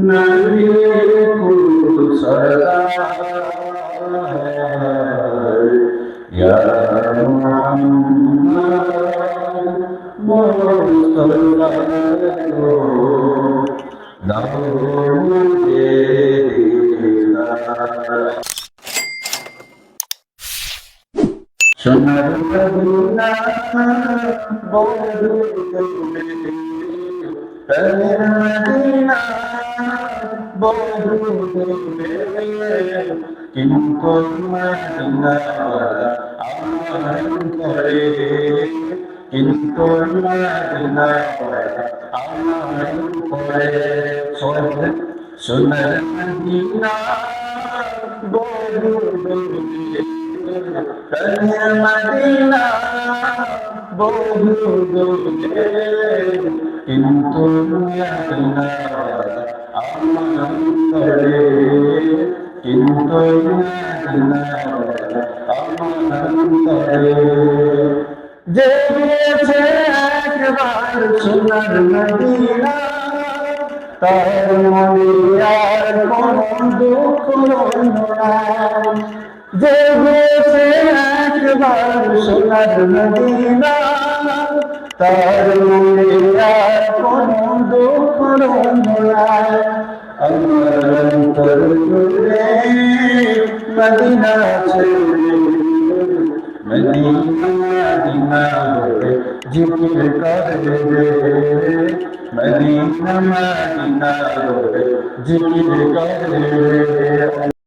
नबी को सरदार या मोहम्मद मुस्तफा को दाओ मुझे दीदार সোনার মদিনা বন্ধু প্রেমের মদিনা বন্ধু কিন্তু মদিনা আমার করে কিন্তু মদিনা আমার করে সোনার মদিনা বন্ধু মদিনা বহু দূরে কিন্তু মদিনা আমার করে কিন্তু মদিনা আমার করে যে গিয়েছে একবার সোনার মদিনা তার মনে আর কোনো দুঃখ না যে গিয়েছে একবার সোনার মদিনা তার মনে আর কোনো দুঃখ নাই আমার অন্তর জুড়ে মদিনা ছেড়ে মদিনা মদিনা বলে জিকির করে মদিনা মদিনা বলে জিকির করে